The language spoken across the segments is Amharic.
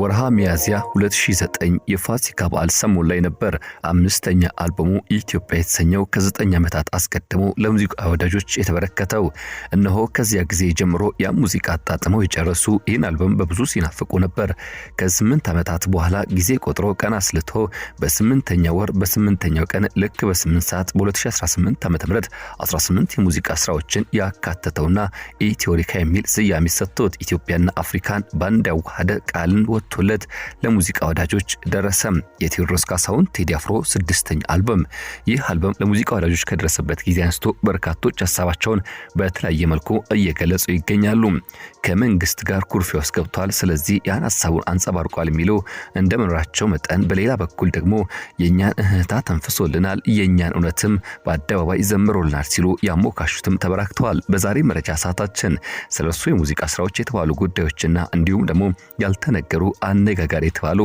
ወርሃ ሚያዝያ 2009 የፋሲካ በዓል ሰሞን ላይ ነበር አምስተኛ አልበሙ ኢትዮጵያ የተሰኘው ከ9 ዓመታት አስቀድሞ ለሙዚቃ ወዳጆች የተበረከተው። እነሆ ከዚያ ጊዜ ጀምሮ ያ ሙዚቃ አጣጥመው የጨረሱ ይህን አልበም በብዙ ሲናፍቁ ነበር። ከ8 ዓመታት በኋላ ጊዜ ቆጥሮ ቀን አስልቶ በ8ኛው ወር በ8ኛው ቀን ልክ በ8 ሰዓት በ2018 ዓ.ም 18 የሙዚቃ ስራዎችን ያካተተውና ኢትዮሪካ የሚል ስያሜ ሰጥቶት ኢትዮጵያና አፍሪካን ባንድ ያዋሃደ ቃልን ወጥቶለት ለሙዚቃ ወዳጆች ደረሰ። የቴዎድሮስ ካሳሁን ቴዲ አፍሮ 6ኛ አልበም። ይህ አልበም ለሙዚቃ ወዳጆች ከደረሰበት ጊዜ አንስቶ በርካቶች ሐሳባቸውን በተለያየ መልኩ እየገለጹ ይገኛሉ። ከመንግስት ጋር ኩርፊያ ውስጥ ገብቷል፣ ስለዚህ ያን ሐሳቡን አንጸባርቋል የሚሉ እንደመኖራቸው መጠን በሌላ በኩል ደግሞ የኛን እህታ ተንፍሶልናል፣ የኛን እውነትም በአደባባይ ዘምሮልናል ሲሉ ያሞካሹትም ተበራክተዋል። በዛሬ መረጃ ሰዓታችን ስለሱ የሙዚቃ ስራዎች የተባሉ ጉዳዮችና እንዲሁም ደግሞ ያልተነገሩ አነጋጋሪ የተባሉ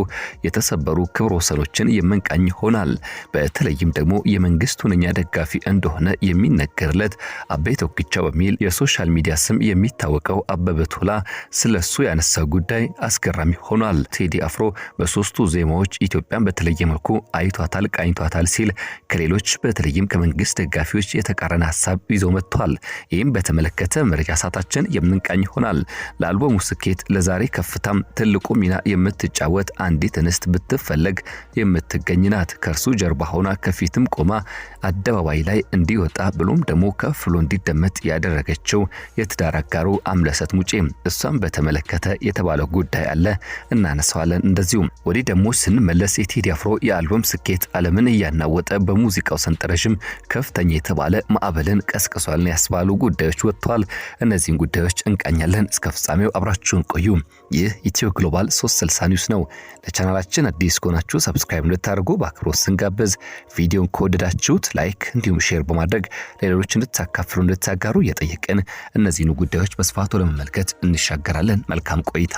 የተሰበሩ ክብረ ወሰኖችን የምንቃኝ ይሆናል። በተለይም ደግሞ የመንግስት ሁነኛ ደጋፊ እንደሆነ የሚነገርለት አቤ ቶኪቻው በሚል የሶሻል ሚዲያ ስም የሚታወቀው አበበ ቶላ ስለሱ ያነሳው ጉዳይ አስገራሚ ሆኗል። ቴዲ አፍሮ በሶስቱ ዜማዎች ኢትዮጵያን በተለየ መልኩ አይቷታል፣ ቃኝቷታል ሲል ከሌሎች በተለይም ከመንግስት ደጋፊዎች የተቃረነ ሐሳብ ይዞ መጥቷል። ይህም በተመለከተ መረጃ ሰዓታችን የምንቃኝ ይሆናል። ለአልበሙ ስኬት ለዛሬ ከፍታም ትልቁ ሚና የምትጫወት አንዲት እንስት ብትፈለግ የምትገኝ ናት። ከርሱ ጀርባ ሆና ከፊትም ቆማ አደባባይ ላይ እንዲወጣ ብሎም ደግሞ ከፍሎ እንዲደመጥ ያደረገችው የትዳር አጋሩ አምለሰት ሙጬ። እሷም በተመለከተ የተባለው ጉዳይ አለ እናነሳዋለን። እንደዚሁም ወዲህ ደግሞ ስንመለስ የቴዲ አፍሮ የአልበም ስኬት ዓለምን እያናወጠ በሙዚቃው ሰንጠረዥም ከፍተኛ የተባለ ማዕበልን ቀስቅሷል ያስባሉ ጉዳዮች ወጥተዋል። እነዚህን ጉዳዮች እንቃኛለን። እስከ ፍጻሜው አብራችሁን ቆዩ። ይህ ኢትዮ ግሎባል 360 ኒውስ ነው። ለቻናላችን አዲስ ከሆናችሁ ሰብስክራይብ እንድታደርጉ በአክብሮት ስንጋብዝ፣ ቪዲዮን ከወደዳችሁት ላይክ እንዲሁም ሼር በማድረግ ለሌሎች እንድታካፍሉ እንድታጋሩ እየጠየቅን እነዚህኑ ጉዳዮች በስፋቱ ለመመልከት እንሻገራለን። መልካም ቆይታ።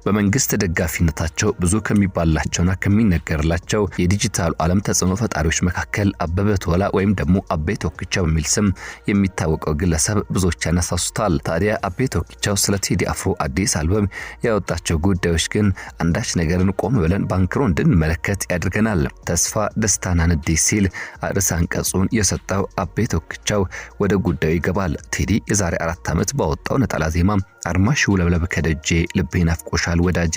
በመንግስት ደጋፊነታቸው ብዙ ከሚባላቸውና ከሚነገርላቸው የዲጂታል ዓለም ተጽዕኖ ፈጣሪዎች መካከል አበበ ቶላ ወይም ደግሞ አቤ ቶኪቻው በሚል ስም የሚታወቀው ግለሰብ ብዙዎች ያነሳሱታል። ታዲያ አቤ ቶኪቻው ስለ ቴዲ አፍሮ አዲስ አልበም ያወጣቸው ጉዳዮች ግን አንዳች ነገርን ቆም ብለን ባንክሮ እንድንመለከት ያደርገናል። ተስፋ፣ ደስታና ንዴት ሲል ርዕሰ አንቀጹን የሰጠው አቤ ቶኪቻው ወደ ጉዳዩ ይገባል። ቴዲ የዛሬ 4 ዓመት ባወጣው ነጠላ ዜማ አርማሽ ውለብለብ ከደጄ ልቤ ናፍቆሻል ወዳጄ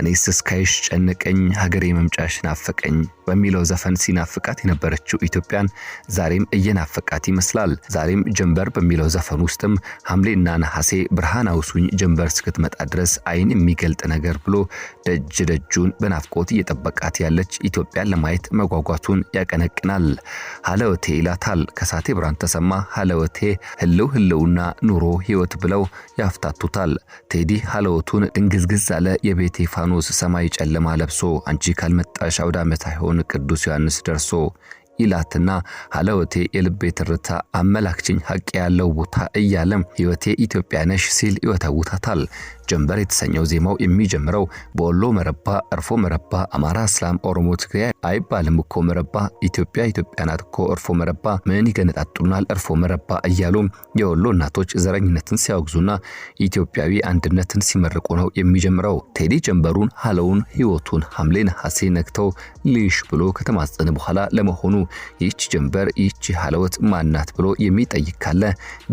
እኔስ እስካይሽ ጨነቀኝ ሀገሬ መምጫሽ ናፈቀኝ በሚለው ዘፈን ሲናፍቃት የነበረችው ኢትዮጵያን ዛሬም እየናፈቃት ይመስላል። ዛሬም ጀንበር በሚለው ዘፈን ውስጥም ሐምሌና ነሐሴ ብርሃን አውሱኝ ጀንበር እስክትመጣ ድረስ አይን የሚገልጥ ነገር ብሎ ደጅ ደጁን በናፍቆት እየጠበቃት ያለች ኢትዮጵያን ለማየት መጓጓቱን ያቀነቅናል። ሀለወቴ ይላታል። ከሳቴ ብርሃን ተሰማ ሀለወቴ ህልውና ኑሮ ህይወት ብለው ያፍታቱታል። ቴዲ ሀለወቱን ድንግዝግዝ አለ የቤቴ ፋኖስ ሰማይ ጨለማ ለብሶ አንቺ ካልመጣሽ አውደ ዓመት አይሆን ቅዱስ ዮሐንስ ደርሶ ይላትና ሀለወቴ የልቤ ትርታ አመላክችኝ ሐቅ ያለው ቦታ እያለም ህይወቴ ኢትዮጵያ ነሽ ሲል ይወታውታታል። ጀንበር የተሰኘው ዜማው የሚጀምረው በወሎ መረባ እርፎ መረባ አማራ፣ እስላም፣ ኦሮሞ፣ ትግሬ አይባልም እኮ መረባ ኢትዮጵያ ናት እኮ እርፎ መረባ ምን ይገነጣጡናል እርፎ መረባ እያሉ የወሎ እናቶች ዘረኝነትን ሲያወግዙና ኢትዮጵያዊ አንድነትን ሲመርቁ ነው የሚጀምረው። ቴዲ ጀንበሩን ሀለውን ህይወቱን ሐምሌ ነሐሴ ነክተው ልሽ ብሎ ከተማጸነ በኋላ ለመሆኑ ይህች ጀንበር ይህች ሀለወት ማናት ብሎ የሚጠይቅ ካለ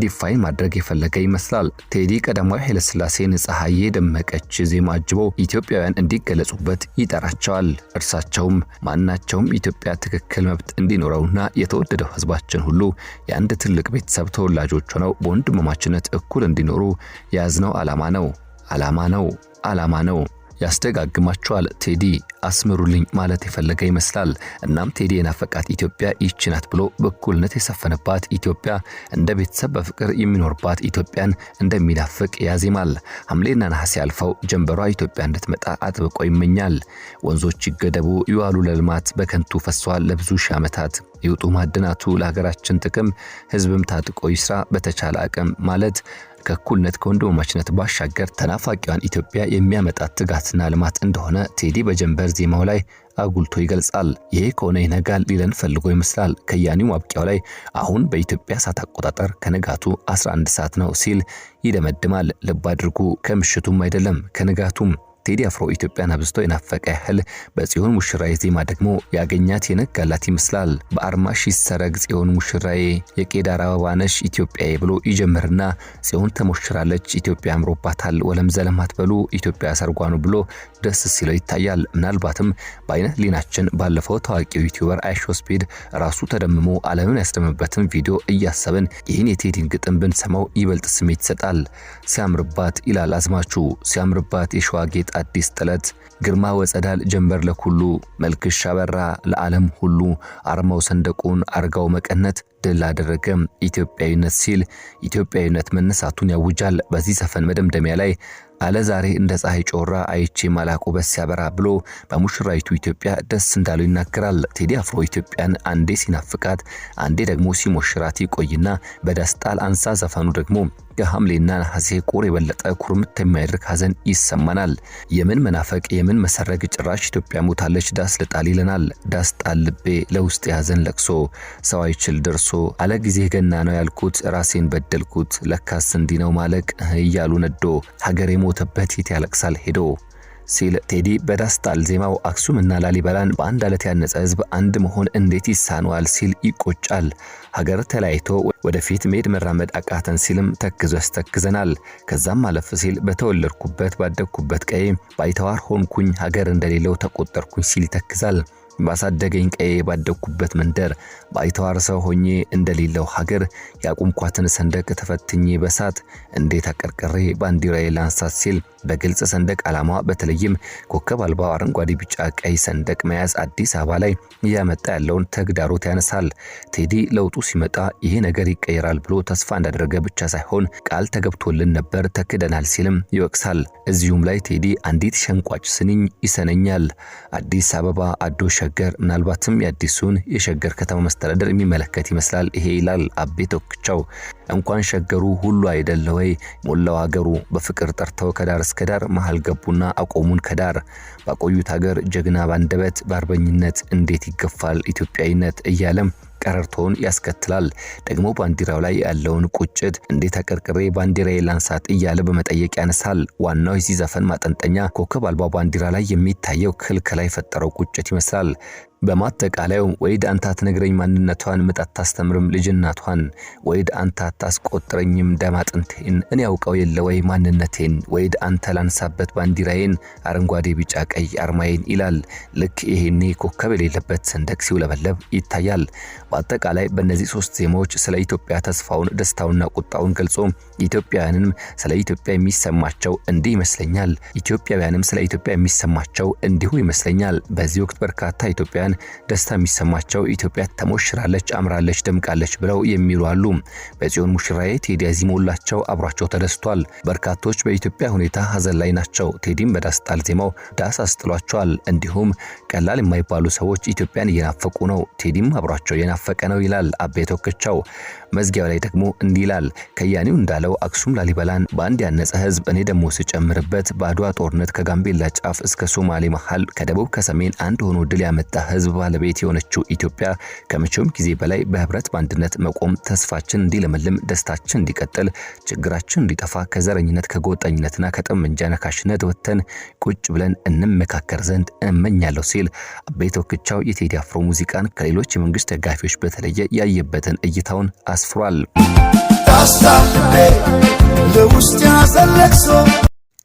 ዲፋይን ማድረግ የፈለገ ይመስላል። ቴዲ ቀዳማዊ ኃይለ ሥላሴን ፀሐይ የደመቀች ዜማ አጅበው ኢትዮጵያውያን እንዲገለጹበት ይጠራቸዋል። እርሳቸውም ማናቸውም ኢትዮጵያ ትክክል መብት እንዲኖረውና የተወደደው ህዝባችን ሁሉ የአንድ ትልቅ ቤተሰብ ተወላጆች ሆነው በወንድማማችነት እኩል እንዲኖሩ የያዝነው ዓላማ ነው። ያስተጋግማቸዋል። ቴዲ አስምሩልኝ ማለት የፈለገ ይመስላል። እናም ቴዲ የናፈቃት ኢትዮጵያ ይህች ናት ብሎ በእኩልነት የሰፈነባት ኢትዮጵያ እንደ ቤተሰብ በፍቅር የሚኖርባት ኢትዮጵያን እንደሚናፍቅ ያዜማል። ሐምሌና ነሐሴ አልፈው ጀንበሯ ኢትዮጵያ እንድትመጣ አጥብቆ ይመኛል። ወንዞች ይገደቡ ይዋሉ ለልማት በከንቱ ፈሷል ለብዙ ሺህ ዓመታት ይውጡ ማዕድናቱ ለሀገራችን ጥቅም ህዝብም ታጥቆ ይስራ በተቻለ አቅም ማለት ከእኩልነት ከወንድማማችነት ባሻገር ተናፋቂዋን ኢትዮጵያ የሚያመጣት ትጋትና ልማት እንደሆነ ቴዲ በጀንበር ዜማው ላይ አጉልቶ ይገልጻል። ይሄ ከሆነ ይነጋል ሊለን ፈልጎ ይመስላል። ከያኒው ማብቂያው ላይ አሁን በኢትዮጵያ ሰዓት አቆጣጠር ከንጋቱ 11 ሰዓት ነው ሲል ይደመድማል። ልብ አድርጉ፣ ከምሽቱም አይደለም ከንጋቱም። ቴዲ አፍሮ ኢትዮጵያን አብዝቶ የናፈቀ ያህል በጽዮን ሙሽራዬ ዜማ ደግሞ ያገኛት የነጋላት ይመስላል። በአርማሽ ይሰረግ ጽዮን ሙሽራዬ የቄዳር አበባ ነሽ ኢትዮጵያዬ ብሎ ይጀምርና ጽዮን ተሞሽራለች ኢትዮጵያ አምሮባታል ወለም ዘለማት በሉ ኢትዮጵያ ሰርጓኑ ብሎ ደስ ሲለው ይታያል። ምናልባትም በአይነ ሊናችን ባለፈው ታዋቂው ዩቲዩበር አይሾ ስፒድ ራሱ ተደምሞ ዓለምን ያስደመበትን ቪዲዮ እያሰብን ይህን የቴዲን ግጥም ብንሰማው ይበልጥ ስሜት ይሰጣል። ሲያምርባት ይላል አዝማቹ፣ ሲያምርባት የሸዋ ጌጥ አዲስ ጥለት ግርማ ወጸዳል ጀንበር ለኩሉ መልክሽ አበራ ለዓለም ሁሉ አርማው ሰንደቁን አርጋው መቀነት ድል አደረገ ኢትዮጵያዊነት ሲል ኢትዮጵያዊነት መነሳቱን ያውጃል። በዚህ ዘፈን መደምደሚያ ላይ አለ ዛሬ እንደ ፀሐይ ጮራ አይቼ ማላቁ በሲያበራ ብሎ በሙሽራይቱ ኢትዮጵያ ደስ እንዳለው ይናገራል። ቴዲ አፍሮ ኢትዮጵያን አንዴ ሲናፍቃት አንዴ ደግሞ ሲሞሽራት ይቆይና በዳስጣል አንሳ ዘፈኑ ደግሞ ከሐምሌና ነሐሴ ቁር የበለጠ ኩርምት የሚያደርግ ሐዘን ይሰማናል። የምን መናፈቅ የምን መሰረግ ጭራሽ ኢትዮጵያ ሞታለች ዳስ ልጣል ይለናል። ዳስጣል ልቤ ለውስጥ ያዘን ለቅሶ ሰው አይችል ደርሶ አለ ጊዜ ገና ነው ያልኩት ራሴን በደልኩት ለካስ እንዲህ ነው ማለቅ እያሉ ነዶ ሀገር የሞተበት የት ያለቅሳል ሄዶ ሲል ቴዲ በዳስጣል ዜማው አክሱምና ላሊበላን በአንድ አለት ያነጸ ህዝብ አንድ መሆን እንዴት ይሳነዋል ሲል ይቆጫል። ሀገር ተለያይቶ ወደፊት መሄድ መራመድ አቃተን ሲልም ተክዞ ያስተክዘናል። ከዛም አለፍ ሲል በተወለድኩበት ባደግኩበት ቀዬ ባይተዋር ሆንኩኝ ሀገር እንደሌለው ተቆጠርኩኝ ሲል ይተክዛል። ባሳደገኝ ቀዬ ባደግኩበት መንደር ባይተዋር ሰው ሆኜ እንደሌለው ሀገር ያቁምኳትን ሰንደቅ ተፈትኜ በሳት እንዴት አቀርቅሬ ባንዲራዬ ላንሳት ሲል በግልጽ ሰንደቅ ዓላማ በተለይም ኮከብ አልባው አረንጓዴ ቢጫ ቀይ ሰንደቅ መያዝ አዲስ አበባ ላይ እያመጣ ያለውን ተግዳሮት ያነሳል። ቴዲ ለውጡ ሲመጣ ይሄ ነገር ይቀየራል ብሎ ተስፋ እንዳደረገ ብቻ ሳይሆን ቃል ተገብቶልን ነበር ተክደናል ሲልም ይወቅሳል። እዚሁም ላይ ቴዲ አንዲት ሸንቋጭ ስንኝ ይሰነኛል። አዲስ አበባ አዶ ሸገር ምናልባትም የአዲሱን የሸገር ከተማ መስተዳደር የሚመለከት ይመስላል ይሄ ይላል አቤ ቶክቻው። እንኳን ሸገሩ ሁሉ አይደለ ወይ ሞላው ሀገሩ በፍቅር ጠርተው ከዳር እስከ ዳር መሃል ገቡና አቆሙን ከዳር ባቆዩት ሀገር ጀግና ባንደበት በአርበኝነት እንዴት ይገፋል ኢትዮጵያዊነት እያለም ቀረርቶን ያስከትላል። ደግሞ ባንዲራው ላይ ያለውን ቁጭት እንዴት አቀርቅሬ ባንዲራዬ ላንሳት እያለ በመጠየቅ ያነሳል። ዋናው የዚህ ዘፈን ማጠንጠኛ ኮከብ አልባው ባንዲራ ላይ የሚታየው ክልከላ የፈጠረው ቁጭት ይመስላል። በማጠቃለያው ወይድ አንተ አትነግረኝ ማንነቷን ምጣት ታስተምርም ልጅናቷን ወይድ አንተ አታስቆጥረኝም ደማጥንቴን እኔ ያውቀው የለ ወይ ማንነቴን ወይድ አንተ ላንሳበት ባንዲራዬን አረንጓዴ ቢጫ ቀይ አርማዬን ይላል። ልክ ይሄኔ ኮከብ የሌለበት ሰንደቅ ሲውለበለብ ይታያል። በአጠቃላይ በእነዚህ ሶስት ዜማዎች ስለ ኢትዮጵያ ተስፋውን ደስታውና ቁጣውን ገልጾ ኢትዮጵያውያንም ስለ ኢትዮጵያ የሚሰማቸው እንዲህ ይመስለኛል፣ ኢትዮጵያውያንም ስለ ኢትዮጵያ የሚሰማቸው እንዲሁ ይመስለኛል። በዚህ ወቅት በርካታ ኢትዮጵያውያን ደስታ የሚሰማቸው ኢትዮጵያ ተሞሽራለች አምራለች ደምቃለች ብለው የሚሉ አሉ። በጽዮን ሙሽራዬ ቴዲ አዚሞላቸው አብሯቸው ተደስቷል። በርካቶች በኢትዮጵያ ሁኔታ ሐዘን ላይ ናቸው። ቴዲም በዳስጣል ዜማው ዳስ አስጥሏቸዋል። እንዲሁም ቀላል የማይባሉ ሰዎች ኢትዮጵያን እየናፈቁ ነው፣ ቴዲም አብሯቸው የናፈቀ ነው ይላል አቤ ቶክቻው። መዝጊያው ላይ ደግሞ እንዲህ ይላል። ከያኒው እንዳለው አክሱም ላሊበላን በአንድ ያነጸ ህዝብ እኔ ደግሞ ስጨምርበት በአድዋ ጦርነት ከጋምቤላ ጫፍ እስከ ሶማሌ መሃል ከደቡብ ከሰሜን አንድ ሆኖ ድል ያመጣ ህዝብ ባለቤት የሆነችው ኢትዮጵያ ከመቼውም ጊዜ በላይ በህብረት ባንድነት መቆም ተስፋችን እንዲለመልም ደስታችን እንዲቀጥል ችግራችን እንዲጠፋ ከዘረኝነት ከጎጠኝነትና ከጠመንጃ ነካሽነት ወጥተን ቁጭ ብለን እንመካከር ዘንድ እመኛለሁ ሲል አቤ ቶክቻው የቴዲ አፍሮ ሙዚቃን ከሌሎች የመንግስት ደጋፊዎች በተለየ ያየበትን እይታውን አስፍሯል።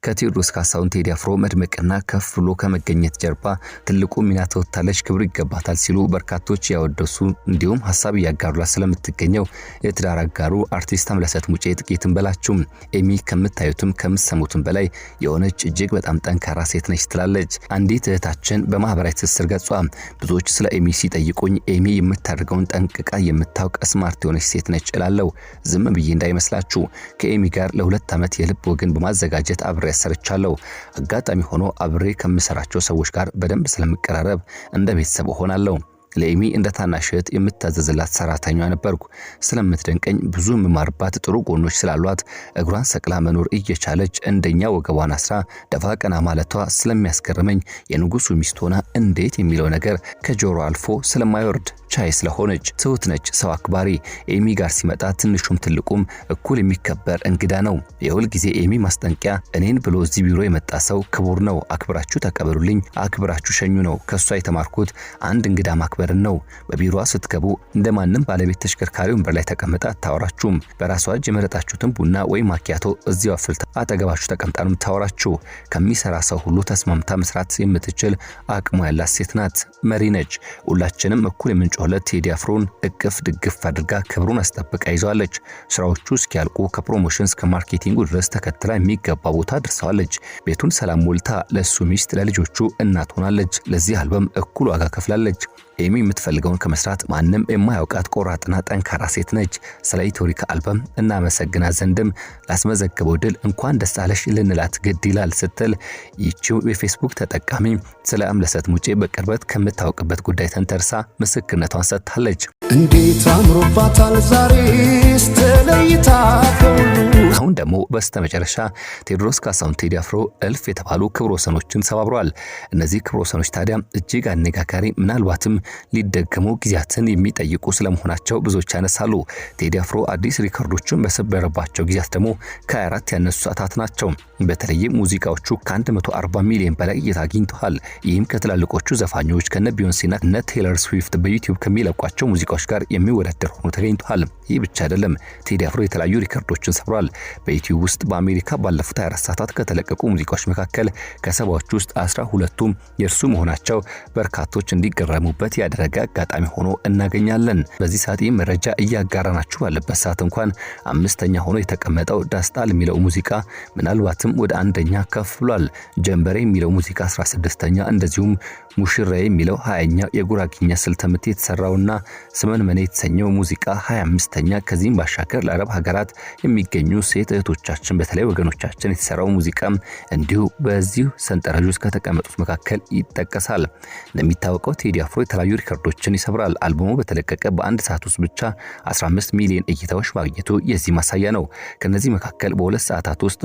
ከቴዎድሮስ ካሳሁን ቴዲ አፍሮ መድመቅና ከፍ ብሎ ከመገኘት ጀርባ ትልቁ ሚና ተወጣለች ክብር ይገባታል ሲሉ በርካቶች ያወደሱ እንዲሁም ሐሳብ ያጋሩላ ስለምትገኘው የትዳር አጋሩ አርቲስት አምለሰት ሙጬ ጥቂትን በላችሁ። ኤሚ ከምታዩትም ከምትሰሙትም በላይ የሆነች እጅግ በጣም ጠንካራ ሴት ነች ትላለች አንዲት እህታችን በማህበራዊ ትስስር ገጿ። ብዙዎች ስለ ኤሚ ሲጠይቁኝ ኤሚ የምታደርገውን ጠንቅቃ የምታውቅ ስማርት የሆነች ሴት ነች እላለሁ። ዝም ብዬ እንዳይመስላችሁ ከኤሚ ጋር ለ2 ዓመት የልብ ወግን በማዘጋጀት አብሬ ያሰርቻለሁ። አጋጣሚ ሆኖ አብሬ ከምሰራቸው ሰዎች ጋር በደንብ ስለምቀራረብ እንደ ቤተሰብ ሆናለሁ። ለኤሚ እንደ ታናሽ እህት የምታዘዝላት ሰራተኛ ነበርኩ። ስለምትደንቀኝ ብዙ መማርባት ጥሩ ጎኖች ስላሏት እግሯን ሰቅላ መኖር እየቻለች እንደኛ ወገቧን አስራ ደፋ ቀና ማለቷ ስለሚያስገርመኝ የንጉሱ ሚስት ሆና እንዴት የሚለው ነገር ከጆሮ አልፎ ስለማይወርድ ቻይ ስለሆነች ትሁት ነች፣ ሰው አክባሪ። ኤሚ ጋር ሲመጣ ትንሹም ትልቁም እኩል የሚከበር እንግዳ ነው። የሁል ጊዜ ኤሚ ማስጠንቀቂያ እኔን ብሎ እዚህ ቢሮ የመጣ ሰው ክቡር ነው፣ አክብራችሁ ተቀበሉልኝ፣ አክብራችሁ ሸኙ ነው። ከሷ የተማርኩት አንድ እንግዳ ማክበርን ነው። በቢሮዋ ስትገቡ እንደማንም ባለቤት ተሽከርካሪ ወንበር ላይ ተቀምጣ አታወራችሁም። በራሷ እጅ የመረጣችሁትን ቡና ወይም ማኪያቶ እዚያው አፍልታ አጠገባችሁ ተቀምጣ ነው የምታወራችሁ። ከሚሰራ ሰው ሁሉ ተስማምታ መስራት የምትችል አቅሙ ያላት ሴት ናት። መሪ ነች። ሁላችንም እኩል የምንጮህለት ቴዲ አፍሮን እቅፍ ድግፍ አድርጋ ክብሩን አስጠብቃ ይዟለች። ስራዎቹ እስኪያልቁ ከፕሮሞሽን እስከ ማርኬቲንጉ ድረስ ተከትላ የሚገባ ቦታ ደርሰዋለች። ቤቱን ሰላም ሞልታ ለሱ ሚስት ለልጆቹ እናት ሆናለች። ለዚህ አልበም እኩል ዋጋ ከፍላለች። ኤሚ የምትፈልገውን ከመስራት ማንም የማያውቃት ቆራጥና ጠንካራ ሴት ነች። ስለ ኢትዮሪካ አልበም እናመሰግናት ዘንድም ላስመዘገበው ድል እንኳን ደስ አለሽ ልንላት ግድ ይላል ስትል ይቺው የፌስቡክ ተጠቃሚ ስለ አምለሰት ሙጬ በቅርበት ከምታውቅበት ጉዳይ ተንተርሳ ምስክርነቷን ሰጥታለች። እንዴት አምሮባታል ዛሬስ ተለይታ ከሁሉ። አሁን ደግሞ በስተመጨረሻ ቴዎድሮስ ካሳሁን ቴዲ አፍሮ እልፍ የተባሉ ክብረ ወሰኖችን ሰባብሯል። እነዚህ ክብረ ወሰኖች ታዲያ እጅግ አነጋጋሪ ምናልባትም ሊደገሙ ጊዜያትን የሚጠይቁ ስለመሆናቸው ብዙዎች ያነሳሉ። ቴዲ አፍሮ አዲስ ሪከርዶችን በሰበረባቸው ጊዜያት ደግሞ ከ24 ያነሱ ሰዓታት ናቸው። በተለይም ሙዚቃዎቹ ከ140 ሚሊዮን በላይ እይታ አግኝተዋል። ይህም ከትላልቆቹ ዘፋኞች ከነ ቢዮንሴና ከነ ቴይለር ስዊፍት በዩቲዩብ ከሚለቋቸው ሙዚቃዎች ጋር የሚወዳደር ሆኖ ተገኝቷል። ይህ ብቻ አይደለም። ቴዲ አፍሮ የተለያዩ ሪከርዶችን ሰብሯል። በዩቲዩብ ውስጥ በአሜሪካ ባለፉት 24 ሰዓታት ከተለቀቁ ሙዚቃዎች መካከል ከሰባዎቹ ውስጥ 12ቱም የእርሱ መሆናቸው በርካቶች እንዲገረሙበት ያደረገ አጋጣሚ ሆኖ እናገኛለን። በዚህ ሰዓት ይህ መረጃ እያጋራናችሁ ባለበት ሰዓት እንኳን 5ኛ ሆኖ የተቀመጠው ዳስጣል የሚለው ሙዚቃ ምናልባትም ወደ 1ኛ ከፍ ብሏል። ጀንበሬ የሚለው ሙዚቃ 16ኛ፣ እንደዚሁም ሙሽራዬ የሚለው 20ኛ የጉራጊኛ ስልተ ምት የተሰራውና ስመንመኔ የተሰኘው ሙዚቃ 25ኛ። ከዚህም ባሻገር ለአረብ ሀገራት የሚገኙ ሴት እህቶቻችን በተለይ ወገኖቻችን የተሰራው ሙዚቃ እንዲሁ በዚሁ ሰንጠረዥ ውስጥ ከተቀመጡት መካከል ይጠቀሳል። እንደሚታወቀው ቴዲ አፍሮ የተለያዩ ሪከርዶችን ይሰብራል። አልበሙ በተለቀቀ በአንድ ሰዓት ውስጥ ብቻ 15 ሚሊዮን እይታዎች ማግኘቱ የዚህ ማሳያ ነው። ከነዚህ መካከል በ2 ሰዓታት ውስጥ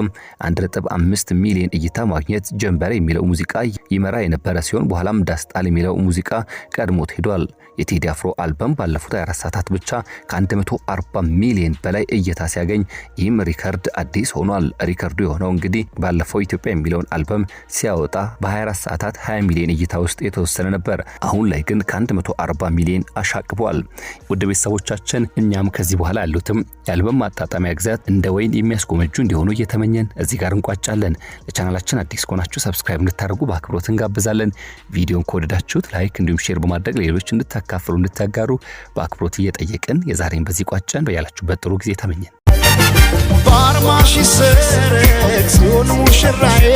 1.5 ሚሊዮን እይታ ማግኘት ጀንበሬ የሚለው ሙዚቃ ይመራ የነበረ ሲሆን በኋላም ዳስጣል የሚለው ሙዚቃ ቀድሞት ሄዷል። የቴዲ አፍሮ አልበም ባለፉት 24 ሰዓታት ብቻ ከ140 ሚሊዮን በላይ እይታ ሲያገኝ ይህም ሪከርድ አዲስ ሆኗል። ሪከርዱ የሆነው እንግዲህ ባለፈው ኢትዮጵያ የሚለውን አልበም ሲያወጣ በ24 ሰዓታት 20 ሚሊዮን እይታ ውስጥ የተወሰነ ነበር። አሁን ላይ ግን ከ140 ሚሊዮን አሻቅቧል። ውድ ቤተሰቦቻችን እኛም ከዚህ በኋላ ያሉትም የአልበም ማጣጣሚያ ግዛት እንደ ወይን የሚያስጎመጁ እንዲሆኑ እየተመኘን እዚህ ጋር እንቋጫለን። ለቻናላችን አዲስ ከሆናችሁ ሰብስክራይብ እንድታደርጉ በአክብሮት እንጋብዛለን። ቪዲዮን ከወደዳችሁት ላይክ እንዲሁም ሼር በማድረግ ሌሎች እንድታካፍሉ እንድታጋሩ በአክብሮት እየጠየቅን የዛሬን በዚህ ቋጨን። በያላችሁበት ጥሩ ጊዜ ተመኘን። ባርማሽ ሰረክ ሲሆን ሙሽራዬ